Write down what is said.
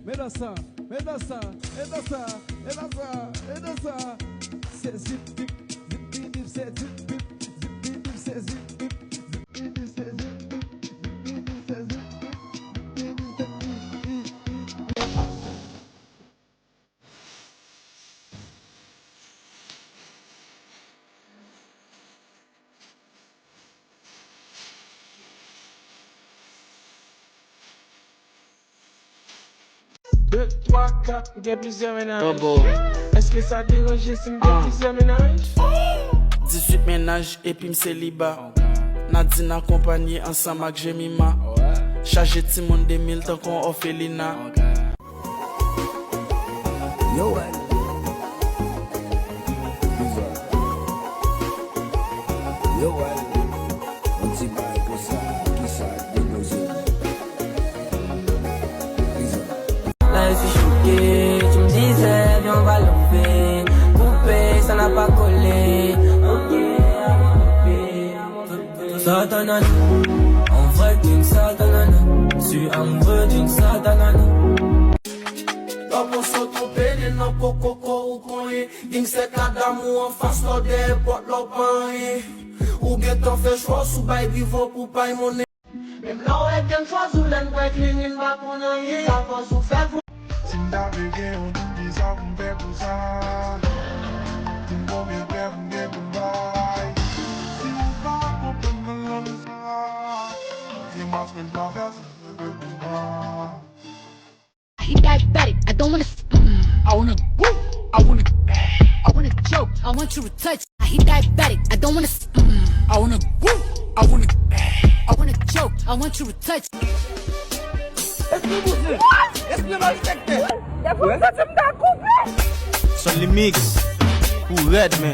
mais dans ça, mais dans ça, et dans ça, et dans ça, et dans ça. C'est zip, zip, zip, zip, c'est zip, zip, zip, zip, c'est zip, zip, zip, zip, c'est zip, zip, zip, c'est zip. Deux, trois, quatre, il y a plusieurs ménages. Est-ce que ça dérange si il y a plusieurs ménages? 18 ménages et puis m'célibat. Nadine accompagné ensemble avec Jemima. Chargé de Timon 2000 tant qu'on Ophelina. Yo, ouais. Yo, ouais. On dit pas que ça, qui ça déposé. Là je suis choqué, tu me disais viens on va l'enlever. Poupée ça n'a pas collé. Ok, tout ça tanana. En vrai d'une satanana. Suis amoureux d'une satanana. Pas pour se tromper, les non coco ou coin. Ding c'est cas d'amour en face de des portes l'opin. Ou bien t'en fais choix sous bail vivant pour payer monnaie. Même là où est qu'un choix sous l'un pour être ligne in va pour rien. Ça va sous faire. Si m'davege on dit ça pour m'fait pour ça. M'gon bien faire pour m'bien pour m'bail. Si m'pas comprendre l'homme ça. Dis-moi ce que j'dois faire si je veux pour moi. He diabetic. I don't wanna. I wanna. Woo. I wanna choke. I want you to touch. He diabetic. I don't wanna. I wanna. Woo. I wanna choke. I want you to touch. Est-ce que vous respectez? Sur les mix, ou rythme.